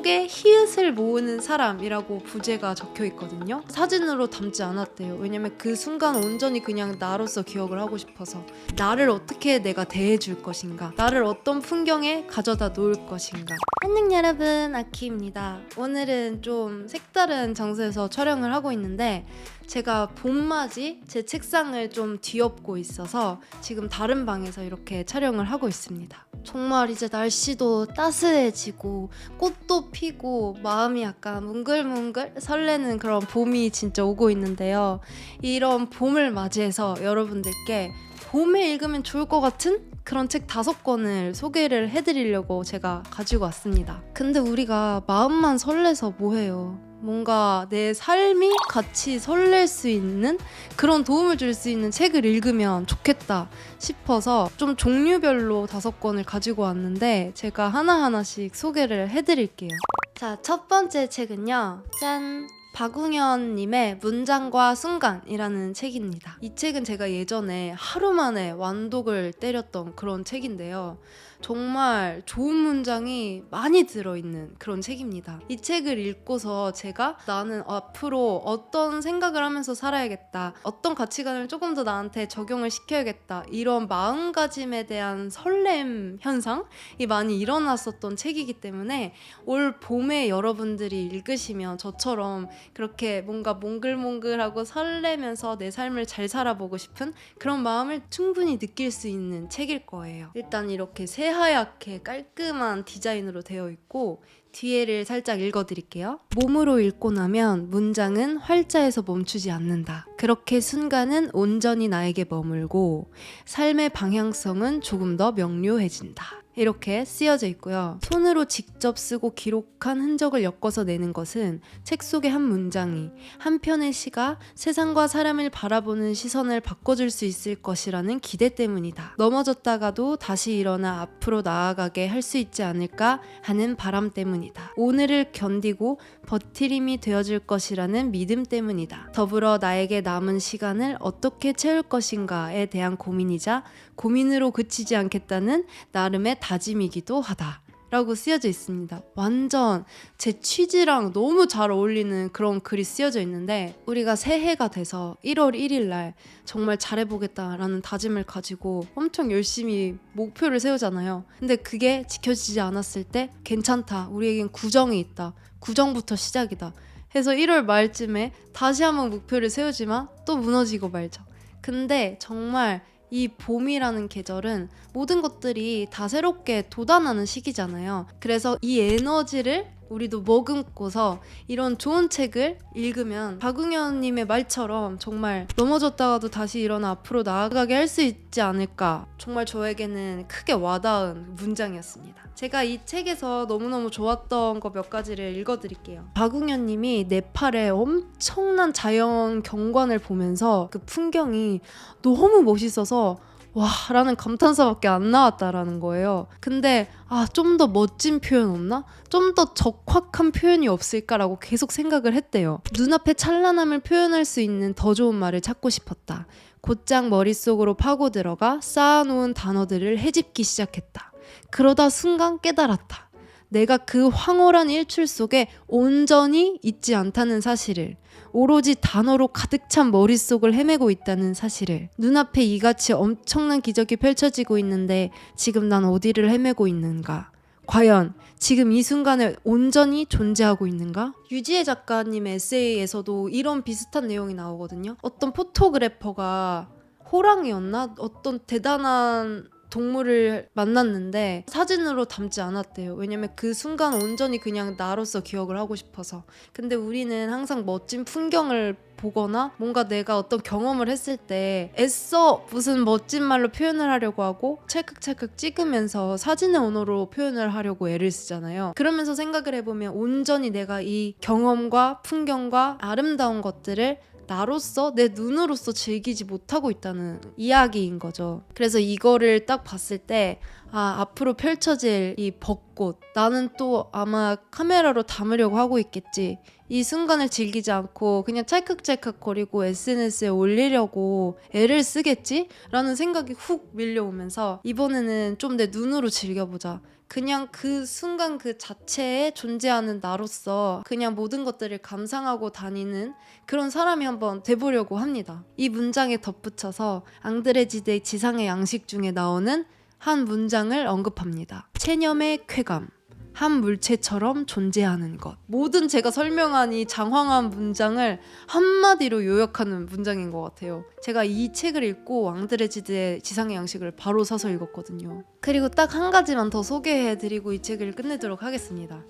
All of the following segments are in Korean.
속에 히읗을 모으는 사람이라고 부제가 적혀 있거든요. 사진으로 담지 않았대요. 왜냐면 그 순간 온전히 그냥 나로서 기억을 하고 싶어서. 나를 어떻게 내가 대해줄 것인가, 나를 어떤 풍경에 가져다 놓을 것인가. 안녕 여러분, 아키입니다. 오늘은 좀 색다른 장소에서 촬영을 하고 있는데 제가 봄맞이 제 책상을 좀 뒤엎고 있어서 지금 다른 방에서 이렇게 촬영을 하고 있습니다. 정말 이제 날씨도 따스해지고 꽃도 피고 마음이 약간 뭉글뭉글 설레는 그런 봄이 진짜 오고 있는데요. 이런 봄을 맞이해서 여러분들께 봄에 읽으면 좋을 것 같은 그런 책 5권을 소개를 해드리려고 제가 가지고 왔습니다. 근데 우리가 마음만 설레서 뭐해요? 뭔가 내 삶이 같이 설렐 수 있는 그런 도움을 줄 수 있는 책을 읽으면 좋겠다 싶어서 좀 종류별로 5권을 가지고 왔는데 제가 하나하나씩 소개를 해드릴게요. 자, 첫 번째 책은요. 짠! 박웅현님의 문장과 순간이라는 책입니다. 이 책은 제가 예전에 하루 만에 완독을 때렸던 그런 책인데요. 정말 좋은 문장이 많이 들어있는 그런 책입니다. 이 책을 읽고서 제가 나는 앞으로 어떤 생각을 하면서 살아야겠다, 어떤 가치관을 조금 더 나한테 적용을 시켜야겠다, 이런 마음가짐에 대한 설렘 현상이 많이 일어났었던 책이기 때문에 올 봄에 여러분들이 읽으시면 저처럼 그렇게 뭔가 몽글몽글하고 설레면서 내 삶을 잘 살아보고 싶은 그런 마음을 충분히 느낄 수 있는 책일 거예요. 일단 이렇게 새하얗게 깔끔한 디자인으로 되어 있고 뒤에를 살짝 읽어드릴게요. 몸으로 읽고 나면 문장은 활자에서 멈추지 않는다. 그렇게 순간은 온전히 나에게 머물고 삶의 방향성은 조금 더 명료해진다. 이렇게 쓰여져 있고요. 손으로 직접 쓰고 기록한 흔적을 엮어서 내는 것은 책 속의 한 문장이 한 편의 시가 세상과 사람을 바라보는 시선을 바꿔줄 수 있을 것이라는 기대 때문이다. 넘어졌다가도 다시 일어나 앞으로 나아가게 할 수 있지 않을까 하는 바람 때문이다. 오늘을 견디고 버틸 힘이 되어줄 것이라는 믿음 때문이다. 더불어 나에게 남은 시간을 어떻게 채울 것인가에 대한 고민이자 고민으로 그치지 않겠다는 나름의 다짐이기도 하다. 라고 쓰여져 있습니다. 완전 제 취지랑 너무 잘 어울리는 그런 글이 쓰여져 있는데 우리가 새해가 돼서 1월 1일 날 정말 잘해보겠다라는 다짐을 가지고 엄청 열심히 목표를 세우잖아요. 근데 그게 지켜지지 않았을 때 괜찮다, 우리에겐 구정이 있다, 구정부터 시작이다 해서 1월 말쯤에 다시 한번 목표를 세우지만 또 무너지고 말죠. 근데 정말 이 봄이라는 계절은 모든 것들이 다 새롭게 돋아나는 시기잖아요. 그래서 이 에너지를 우리도 머금고서 이런 좋은 책을 읽으면 박웅현님의 말처럼 정말 넘어졌다가도 다시 일어나 앞으로 나아가게 할 수 있지 않을까. 정말 저에게는 크게 와닿은 문장이었습니다. 제가 이 책에서 너무너무 좋았던 거 몇 가지를 읽어드릴게요. 박웅현님이 네팔의 엄청난 자연 경관을 보면서 그 풍경이 너무 멋있어서 와 라는 감탄사밖에 안 나왔다라는 거예요. 근데 좀 더 멋진 표현 없나? 좀 더 적확한 표현이 없을까라고 계속 생각을 했대요. 눈앞의 찬란함을 표현할 수 있는 더 좋은 말을 찾고 싶었다. 곧장 머릿속으로 파고 들어가 쌓아놓은 단어들을 헤집기 시작했다. 그러다 순간 깨달았다. 내가 그 황홀한 일출 속에 온전히 있지 않다는 사실을, 오로지 단어로 가득 찬 머릿속을 헤매고 있다는 사실을. 눈앞에 이같이 엄청난 기적이 펼쳐지고 있는데 지금 난 어디를 헤매고 있는가? 과연 지금 이 순간에 온전히 존재하고 있는가? 유지혜 작가님의 에세이에서도 이런 비슷한 내용이 나오거든요. 어떤 포토그래퍼가 호랑이였나? 어떤 대단한 동물을 만났는데 사진으로 담지 않았대요. 왜냐면 그 순간 온전히 그냥 나로서 기억을 하고 싶어서. 근데 우리는 항상 멋진 풍경을 보거나 뭔가 내가 어떤 경험을 했을 때 애써 무슨 멋진 말로 표현을 하려고 하고 찰칵찰칵 찍으면서 사진의 언어로 표현을 하려고 애를 쓰잖아요. 그러면서 생각을 해보면 온전히 내가 이 경험과 풍경과 아름다운 것들을 나로서 내 눈으로서 즐기지 못하고 있다는 이야기인 거죠. 그래서 이거를 딱 봤을 때 앞으로 펼쳐질 이 벚꽃, 나는 또 아마 카메라로 담으려고 하고 있겠지. 이 순간을 즐기지 않고 그냥 찰칵찰칵 거리고 SNS에 올리려고 애를 쓰겠지? 라는 생각이 훅 밀려오면서 이번에는 좀 내 눈으로 즐겨보자. 그냥 그 순간 그 자체에 존재하는 나로서 그냥 모든 것들을 감상하고 다니는 그런 사람이 한번 돼보려고 합니다. 이 문장에 덧붙여서 앙드레지드의 지상의 양식 중에 나오는 한 문장을 언급합니다. 체념의 쾌감, 한 물체처럼 존재하는 것. 모든 제가 설명한 이 장황한 문장을 한마디로 요약하는 문장인 것 같아요. 제가 이 책을 읽고 앙드레지드의 지상의 양식을 바로 사서 읽었거든요. 그리고 딱 한 가지만 더 소개해드리고 이 책을 끝내도록 하겠습니다.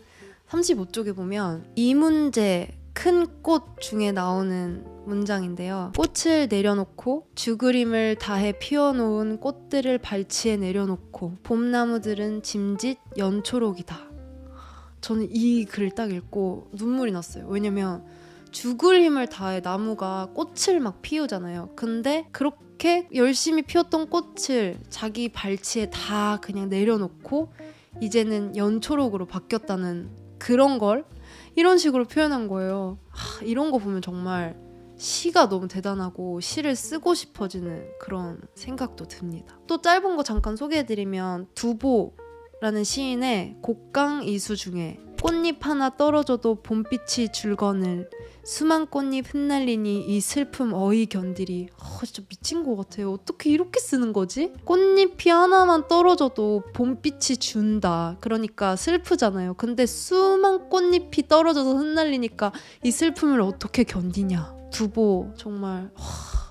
35쪽에 보면 이 문제 큰 꽃 중에 나오는 문장인데요. 꽃을 내려놓고 죽그림을 다해 피워놓은 꽃들을 발치에 내려놓고 봄나무들은 짐짓 연초록이다. 저는 이 글을 딱 읽고 눈물이 났어요. 왜냐면 죽을 힘을 다해 나무가 꽃을 막 피우잖아요. 근데 그렇게 열심히 피웠던 꽃을 자기 발치에 다 그냥 내려놓고 이제는 연초록으로 바뀌었다는 그런 걸 이런 식으로 표현한 거예요. 이런 거 보면 정말 시가 너무 대단하고 시를 쓰고 싶어지는 그런 생각도 듭니다. 또 짧은 거 잠깐 소개해드리면 두보라는 시인의 곡강이수 중에 꽃잎 하나 떨어져도 봄빛이 줄거늘 수만 꽃잎 흩날리니 이 슬픔 어이 견디리. 진짜 미친 것 같아요. 어떻게 이렇게 쓰는 거지? 꽃잎이 하나만 떨어져도 봄빛이 준다. 그러니까 슬프잖아요. 근데 수만 꽃잎이 떨어져서 흩날리니까 이 슬픔을 어떻게 견디냐. 두보 정말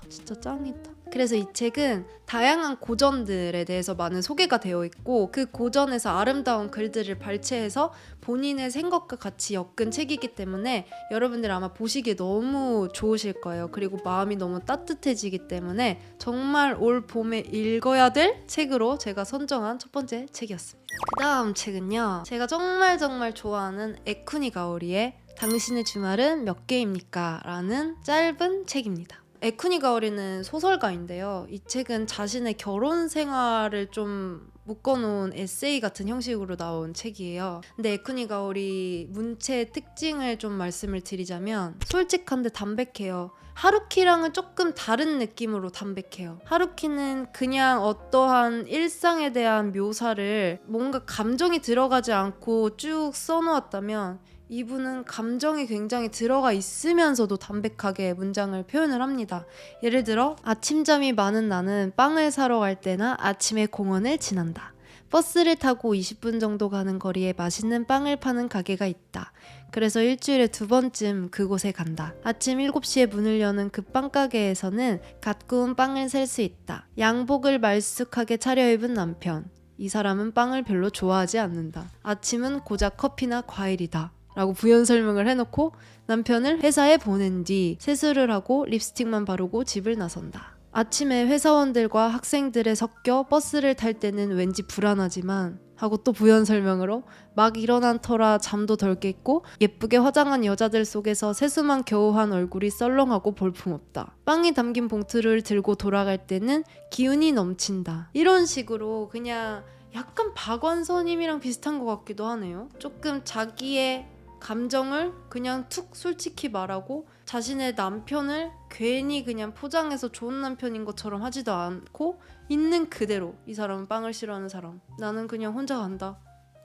진짜 짱이다. 그래서 이 책은 다양한 고전들에 대해서 많은 소개가 되어 있고 그 고전에서 아름다운 글들을 발췌해서 본인의 생각과 같이 엮은 책이기 때문에 여러분들 아마 보시기에 너무 좋으실 거예요. 그리고 마음이 너무 따뜻해지기 때문에 정말 올 봄에 읽어야 될 책으로 제가 선정한 첫 번째 책이었습니다. 그 다음 책은요. 제가 정말 좋아하는 에쿠니 가오리의 당신의 주말은 몇 개입니까? 라는 짧은 책입니다. 에쿠니 가오리는 소설가인데요. 이 책은 자신의 결혼 생활을 좀 묶어놓은 에세이 같은 형식으로 나온 책이에요. 근데 에쿠니 가오리 문체의 특징을 좀 말씀을 드리자면 솔직한데 담백해요. 하루키랑은 조금 다른 느낌으로 담백해요. 하루키는 그냥 어떠한 일상에 대한 묘사를 뭔가 감정이 들어가지 않고 쭉 써놓았다면 이분은 감정이 굉장히 들어가 있으면서도 담백하게 문장을 표현을 합니다. 예를 들어 아침잠이 많은 나는 빵을 사러 갈 때나 아침에 공원을 지난다. 버스를 타고 20분 정도 가는 거리에 맛있는 빵을 파는 가게가 있다. 그래서 일주일에 2번쯤 그곳에 간다. 아침 7시에 문을 여는 그 빵가게에서는 갓 구운 빵을 살 수 있다. 양복을 말쑥하게 차려입은 남편. 이 사람은 빵을 별로 좋아하지 않는다. 아침은 고작 커피나 과일이다. 라고 부연 설명을 해놓고 남편을 회사에 보낸 뒤 세수를 하고 립스틱만 바르고 집을 나선다. 아침에 회사원들과 학생들에 섞여 버스를 탈 때는 왠지 불안하지만 하고 또 부연 설명으로 막 일어난 터라 잠도 덜 깼고 예쁘게 화장한 여자들 속에서 세수만 겨우 한 얼굴이 썰렁하고 볼품없다. 빵이 담긴 봉투를 들고 돌아갈 때는 기운이 넘친다. 이런 식으로 그냥 약간 박완서님이랑 비슷한 것 같기도 하네요. 조금 자기의 감정을 그냥 툭 솔직히 말하고 자신의 남편을 괜히 그냥 포장해서 좋은 남편인 것처럼 하지도 않고 있는 그대로 이 사람은 빵을 싫어하는 사람. 나는 그냥 혼자 간다.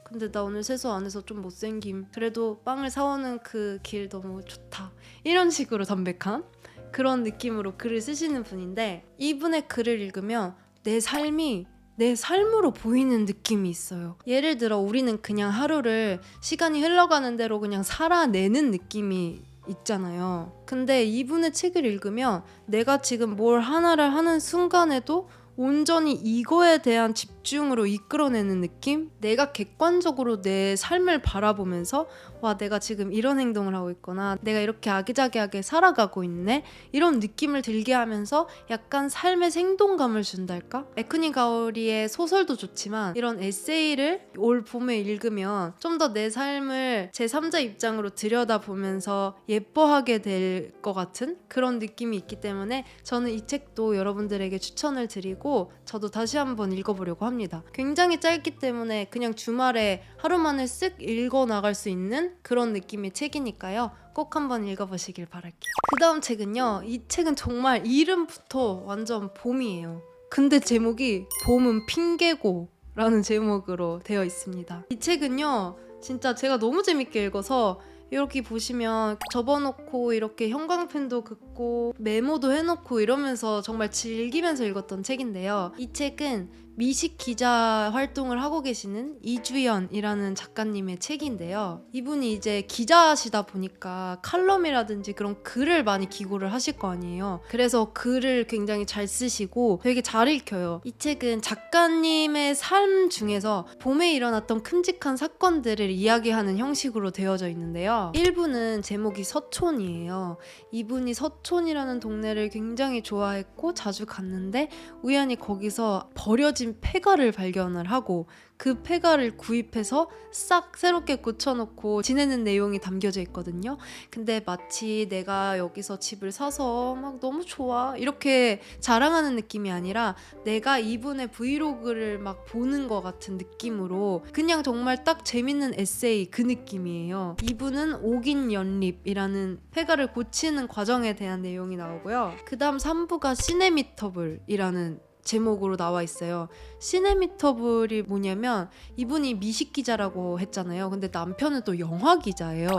근데 나 오늘 세수 안 해서 좀 못생김. 그래도 빵을 사오는 그 길 너무 좋다. 이런 식으로 담백한 그런 느낌으로 글을 쓰시는 분인데 이분의 글을 읽으면 내 삶이 내 삶으로 보이는 느낌이 있어요. 예를 들어 우리는 그냥 하루를 시간이 흘러가는 대로 그냥 살아내는 느낌이 있잖아요. 근데 이분의 책을 읽으면 내가 지금 뭘 하나를 하는 순간에도 온전히 이거에 대한 집중으로 이끌어내는 느낌? 내가 객관적으로 내 삶을 바라보면서 와 내가 지금 이런 행동을 하고 있구나, 내가 이렇게 아기자기하게 살아가고 있네, 이런 느낌을 들게 하면서 약간 삶의 생동감을 준달까? 에쿠니 가오리의 소설도 좋지만 이런 에세이를 올 봄에 읽으면 좀 더 내 삶을 제3자 입장으로 들여다보면서 예뻐하게 될 것 같은 그런 느낌이 있기 때문에 저는 이 책도 여러분들에게 추천을 드리고 저도 다시 한번 읽어보려고 합니다. 굉장히 짧기 때문에 그냥 주말에 하루 만에 쓱 읽어 나갈 수 있는 그런 느낌의 책이니까요. 꼭 한번 읽어보시길 바랄게요. 그 다음 책은요. 이 책은 정말 이름부터 완전 봄이에요. 근데 제목이 봄은 핑계고 라는 제목으로 되어 있습니다. 이 책은요 진짜 제가 너무 재밌게 읽어서 이렇게 보시면 접어놓고 이렇게 형광펜도 긋고 메모도 해놓고 이러면서 정말 즐기면서 읽었던 책인데요. 이 책은 미식 기자 활동을 하고 계시는 이주연이라는 작가님의 책인데요. 이분이 이제 기자시다 보니까 칼럼이라든지 그런 글을 많이 기고를 하실 거 아니에요. 그래서 글을 굉장히 잘 쓰시고 되게 잘 읽혀요. 이 책은 작가님의 삶 중에서 봄에 일어났던 큼직한 사건들을 이야기하는 형식으로 되어져 있는데요. 1부는 제목이 서촌이에요. 이분이 서촌이라는 동네를 굉장히 좋아했고 자주 갔는데 우연히 거기서 버려진 폐가를 발견을 하고 그 폐가를 구입해서 싹 새롭게 고쳐놓고 지내는 내용이 담겨져 있거든요. 근데 마치 내가 여기서 집을 사서 막 너무 좋아 이렇게 자랑하는 느낌이 아니라 내가 이분의 브이로그를 막 보는 것 같은 느낌으로 그냥 정말 딱 재밌는 에세이 그 느낌이에요. 이분은 옥인 연립이라는 폐가를 고치는 과정에 대한 내용이 나오고요. 그 다음 3부가 시네미터블이라는 제목으로 나와 있어요. 시네미터블이 뭐냐면 이분이 미식 기자라고 했잖아요. 근데 남편은 또 영화 기자예요.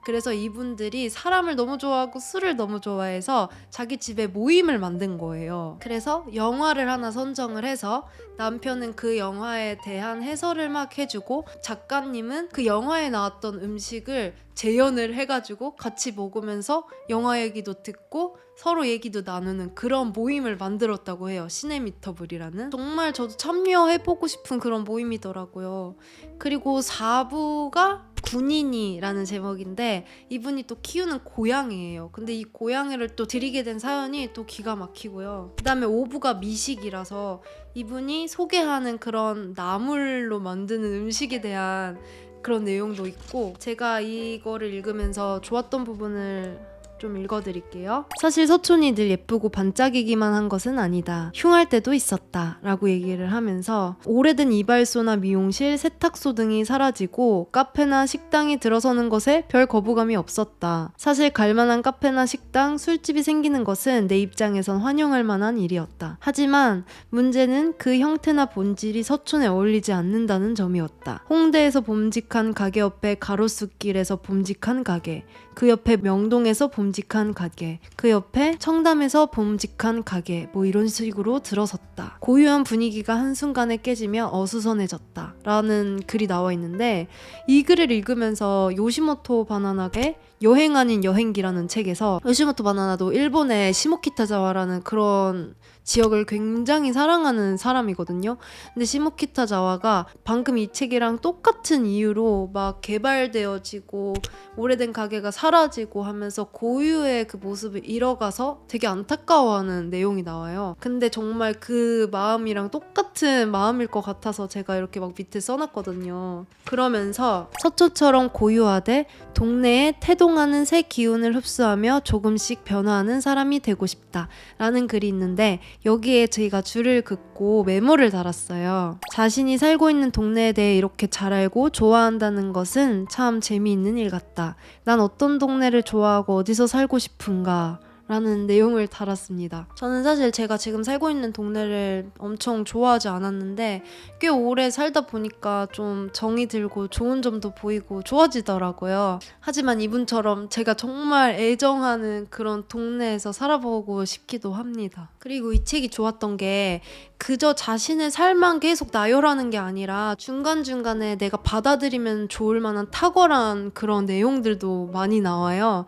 그래서 이분들이 사람을 너무 좋아하고 술을 너무 좋아해서 자기 집에 모임을 만든 거예요. 그래서 영화를 하나 선정을 해서 남편은 그 영화에 대한 해설을 막 해주고 작가님은 그 영화에 나왔던 음식을 재현을 해가지고 같이 먹으면서 영화 얘기도 듣고 서로 얘기도 나누는 그런 모임을 만들었다고 해요. 시네미터블이라는. 정말 저도 참여해보고 싶은 그런 모임이더라고요. 그리고 4부가 군인이라는 제목인데 이분이 또 키우는 고양이에요. 근데 이 고양이를 또 드리게 된 사연이 또 기가 막히고요. 그 다음에 5부가 미식이라서 이분이 소개하는 그런 나물로 만드는 음식에 대한 그런 내용도 있고 제가 이거를 읽으면서 좋았던 부분을 좀 읽어드릴게요. 사실 서촌이 늘 예쁘고 반짝이기만 한 것은 아니다. 흉할 때도 있었다 라고 얘기를 하면서 오래된 이발소나 미용실, 세탁소 등이 사라지고 카페나 식당이 들어서는 것에 별 거부감이 없었다. 사실 갈만한 카페나 식당, 술집이 생기는 것은 내 입장에선 환영할 만한 일이었다. 하지만 문제는 그 형태나 본질이 서촌에 어울리지 않는다는 점이었다. 홍대에서 봄직한 가게 옆에 가로수길에서 봄직한 가게, 그 옆에 명동에서 봄직한 가게, 그 옆에 청담에서 봄직한 가게, 뭐 이런 식으로 들어섰다. 고유한 분위기가 한순간에 깨지며 어수선해졌다 라는 글이 나와 있는데 이 글을 읽으면서 요시모토 바나나의 여행 아닌 여행기라는 책에서 요시모토 바나나도 일본의 시모키타자와라는 그런 지역을 굉장히 사랑하는 사람이거든요. 근데 시모키타자와가 방금 이 책이랑 똑같은 이유로 막 개발되어지고 오래된 가게가 사라지고 하면서 고유의 그 모습을 잃어가서 되게 안타까워하는 내용이 나와요. 근데 정말 그 마음이랑 똑같은 마음일 것 같아서 제가 이렇게 막 밑에 써놨거든요. 그러면서 서초처럼 고유하되 동네에 태동하는 새 기운을 흡수하며 조금씩 변화하는 사람이 되고 싶다 라는 글이 있는데 여기에 저희가 줄을 긋고 메모를 달았어요. 자신이 살고 있는 동네에 대해 이렇게 잘 알고 좋아한다는 것은 참 재미있는 일 같다. 난 어떤 동네를 좋아하고 어디서 살고 싶은가 라는 내용을 달았습니다. 저는 사실 제가 지금 살고 있는 동네를 엄청 좋아하지 않았는데 꽤 오래 살다 보니까 좀 정이 들고 좋은 점도 보이고 좋아지더라고요. 하지만 이분처럼 제가 정말 애정하는 그런 동네에서 살아보고 싶기도 합니다. 그리고 이 책이 좋았던 게 그저 자신의 삶만 계속 나열하는 게 아니라 중간중간에 내가 받아들이면 좋을 만한 탁월한 그런 내용들도 많이 나와요.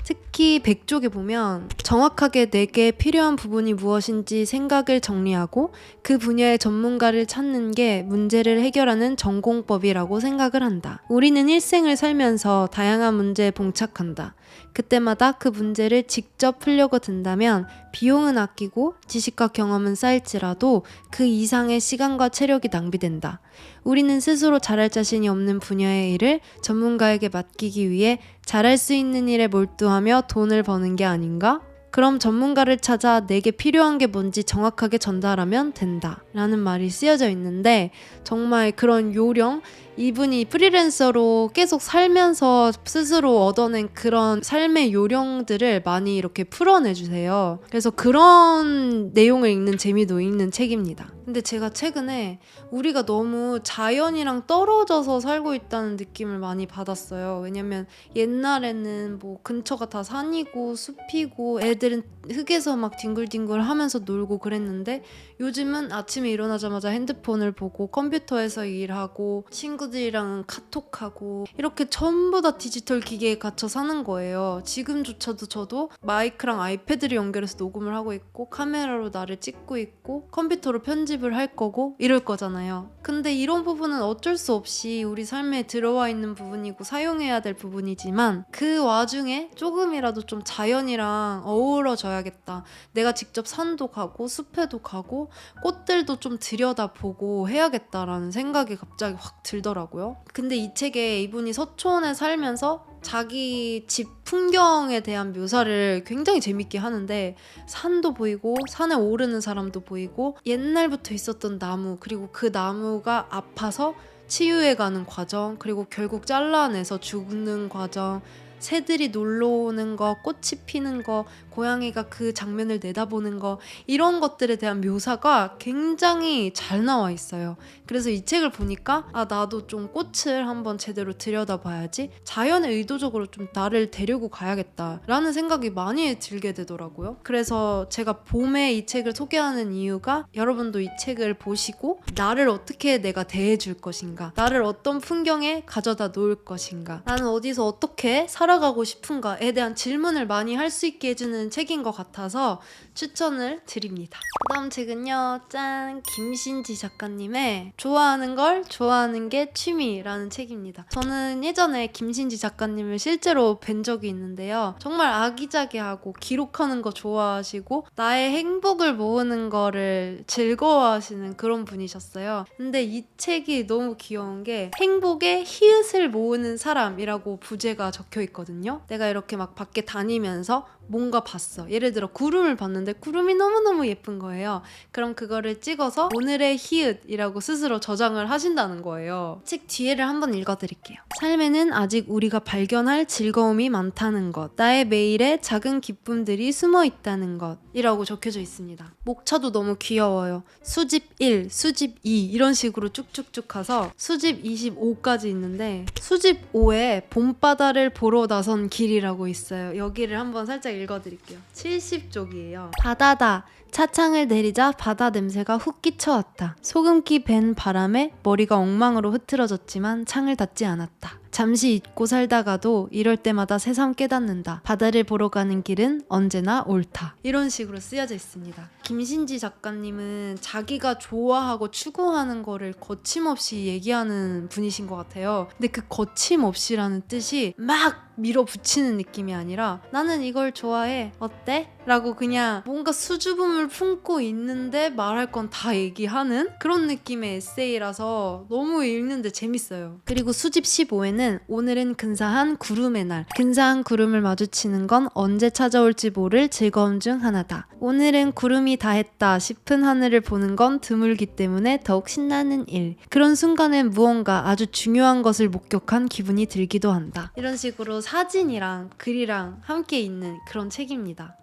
특히 100쪽에 보면 정확하게 내게 필요한 부분이 무엇인지 생각을 정리하고 그 분야의 전문가를 찾는 게 문제를 해결하는 전공법이라고 생각을 한다. 우리는 일생을 살면서 다양한 문제에 봉착한다. 그때마다 그 문제를 직접 풀려고 든다면 비용은 아끼고 지식과 경험은 쌓일지라도 그 이상의 시간과 체력이 낭비된다. 우리는 스스로 잘할 자신이 없는 분야의 일을 전문가에게 맡기기 위해 잘할 수 있는 일에 몰두하며 돈을 버는 게 아닌가? 그럼 전문가를 찾아 내게 필요한 게 뭔지 정확하게 전달하면 된다 라는 말이 쓰여져 있는데 정말 그런 요령, 이분이 프리랜서로 계속 살면서 스스로 얻어낸 그런 삶의 요령들을 많이 이렇게 풀어내주세요. 그래서 그런 내용을 읽는 재미도 있는 책입니다. 근데 제가 최근에 우리가 너무 자연이랑 떨어져서 살고 있다는 느낌을 많이 받았어요. 왜냐면 옛날에는 뭐 근처가 다 산이고 숲이고 애들은 흙에서 막 뒹굴뒹굴 하면서 놀고 그랬는데 요즘은 아침에 일어나자마자 핸드폰을 보고 컴퓨터에서 일하고 친구들이랑 카톡하고 이렇게 전부 다 디지털 기계에 갇혀 사는 거예요. 지금조차도 저도 마이크랑 아이패드를 연결해서 녹음을 하고 있고 카메라로 나를 찍고 있고 컴퓨터로 편집을 할 거고 이럴 거잖아요. 근데 이런 부분은 어쩔 수 없이 우리 삶에 들어와 있는 부분이고 사용해야 될 부분이지만 그 와중에 조금이라도 좀 자연이랑 어우러져야겠다. 내가 직접 산도 가고 숲에도 가고 꽃들도 좀 들여다보고 해야겠다라는 생각이 갑자기 확 들더라고요. 근데 이 책에 이분이 서촌에 살면서 자기 집 풍경에 대한 묘사를 굉장히 재밌게 하는데 산도 보이고 산에 오르는 사람도 보이고 옛날부터 있었던 나무 그리고 그 나무가 아파서 치유해가는 과정 그리고 결국 잘라내서 죽는 과정 새들이 놀러 오는 거, 꽃이 피는 거, 고양이가 그 장면을 내다보는 거 이런 것들에 대한 묘사가 굉장히 잘 나와 있어요. 그래서 이 책을 보니까 아 나도 좀 꽃을 한번 제대로 들여다봐야지 자연에 의도적으로 좀 나를 데리고 가야겠다라는 생각이 많이 들게 되더라고요. 그래서 제가 봄에 이 책을 소개하는 이유가 여러분도 이 책을 보시고 나를 어떻게 내가 대해줄 것인가 나를 어떤 풍경에 가져다 놓을 것인가 나는 어디서 어떻게 살아가고 싶은가에 대한 질문을 많이 할 수 있게 해주는 책인 것 같아서 추천을 드립니다. 그다음 책은요. 짠! 김신지 작가님의 좋아하는 걸 좋아하는 게 취미라는 책입니다. 저는 예전에 김신지 작가님을 실제로 뵌 적이 있는데요. 정말 아기자기하고 기록하는 거 좋아하시고 나의 행복을 모으는 거를 즐거워하시는 그런 분이셨어요. 근데 이 책이 너무 귀여운 게 행복의 히읗을 모으는 사람이라고 부제가 적혀 있거든요. 내가 이렇게 막 밖에 다니면서 뭔가 봤어. 예를 들어 구름을 봤는데 구름이 너무너무 예쁜 거예요. 그럼 그거를 찍어서 오늘의 히읗이라고 스스로 저장을 하신다는 거예요. 책 뒤에를 한번 읽어드릴게요. 삶에는 아직 우리가 발견할 즐거움이 많다는 것, 나의 매일에 작은 기쁨들이 숨어 있다는 것 이라고 적혀져 있습니다. 목차도 너무 귀여워요. 수집 1, 수집 2 이런 식으로 쭉쭉쭉 가서 수집 25까지 있는데 수집 5에 봄바다를 보러 나선 길이라고 있어요. 여기를 한번 살짝 읽어드릴게요. 70쪽이에요. 바다다. 차창을 내리자 바다 냄새가 훅 끼쳐왔다. 소금기 밴 바람에 머리가 엉망으로 흐트러졌지만 창을 닫지 않았다. 잠시 잊고 살다가도 이럴 때마다 새삼 깨닫는다. 바다를 보러 가는 길은 언제나 옳다. 이런 식으로 쓰여져 있습니다. 김신지 작가님은 자기가 좋아하고 추구하는 거를 거침없이 얘기하는 분이신 것 같아요. 근데 그 거침없이라는 뜻이 막 밀어붙이는 느낌이 아니라 나는 이걸 좋아해. 어때? 라고 그냥 뭔가 수줍음을 품고 있는데 말할 건 다 얘기하는 그런 느낌의 에세이라서 너무 읽는데 재밌어요. 그리고 수집 15에는 오늘은 근사한 구름의 날. 근사한 구름을 마주치는 건 언제 찾아올지 모를 즐거움 중 하나다. 오늘은 구름이 다 했다 싶은 하늘을 보는 건 드물기 때문에 더욱 신나는 일. 그런 순간엔 무언가 아주 중요한 것을 목격한 기분이 들기도 한다. 이런 식으로 사진이랑 글이랑 함께 있는 그런 책입니다.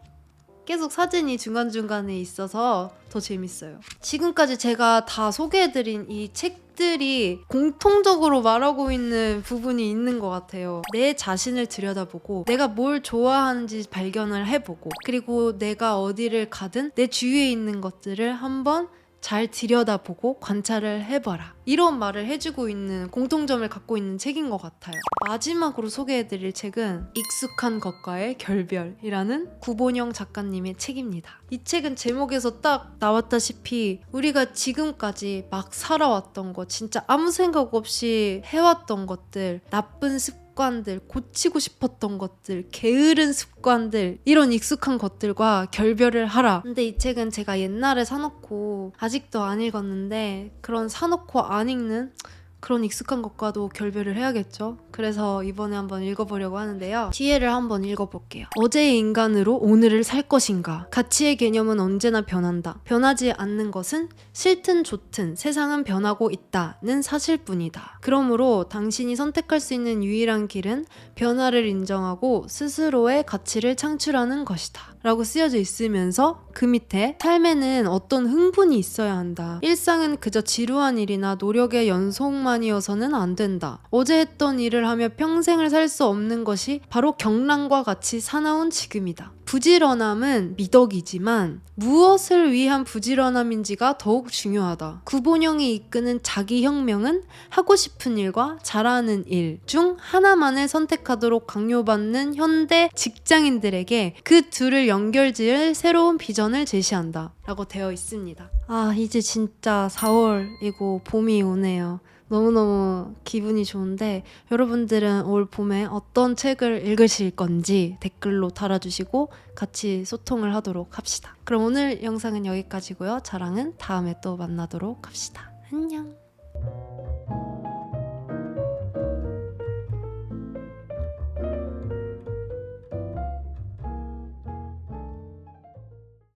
계속 사진이 중간중간에 있어서 더 재밌어요. 지금까지 제가 다 소개해드린 이 책들이 공통적으로 말하고 있는 부분이 있는 것 같아요. 내 자신을 들여다보고 내가 뭘 좋아하는지 발견을 해보고 그리고 내가 어디를 가든 내 주위에 있는 것들을 한번 잘 들여다보고 관찰을 해봐라. 이런 말을 해주고 있는 공통점을 갖고 있는 책인 것 같아요. 마지막으로 소개해드릴 책은 익숙한 것과의 결별이라는 구본영 작가님의 책입니다. 이 책은 제목에서 딱 나왔다시피 우리가 지금까지 막 살아왔던 것, 진짜 아무 생각 없이 해왔던 것들, 나쁜 습관들, 고치고 싶었던 것들, 게으른 습관들 이런 익숙한 것들과 결별을 하라. 근데 이 책은 제가 옛날에 사놓고 아직도 안 읽었는데 그런 사놓고 안 읽는 그런 익숙한 것과도 결별을 해야겠죠. 그래서 이번에 한번 읽어보려고 하는데요. 뒤에를 한번 읽어볼게요. 어제의 인간으로 오늘을 살 것인가? 가치의 개념은 언제나 변한다. 변하지 않는 것은 싫든 좋든 세상은 변하고 있다는 사실뿐이다. 그러므로 당신이 선택할 수 있는 유일한 길은 변화를 인정하고 스스로의 가치를 창출하는 것이다. 라고 쓰여져 있으면서 그 밑에 삶에는 어떤 흥분이 있어야 한다. 일상은 그저 지루한 일이나 노력의 연속만이어서는 안 된다. 어제 했던 일을 하며 평생을 살 수 없는 것이 바로 경랑과 같이 사나운 지금이다. 부지런함은 미덕이지만 무엇을 위한 부지런함인지가 더욱 중요하다. 구본영이 이끄는 자기혁명은 하고 싶은 일과 잘하는 일 중 하나만을 선택하도록 강요받는 현대 직장인들에게 그 둘을 연결지을 새로운 비전을 제시한다. 라고 되어 있습니다. 아, 이제 진짜 4월이고 봄이 오네요. 너무너무 기분이 좋은데 여러분들은 올 봄에 어떤 책을 읽으실 건지 댓글로 달아주시고 같이 소통을 하도록 합시다. 그럼 오늘 영상은 여기까지고요. 저랑은 다음에 또 만나도록 합시다. 안녕.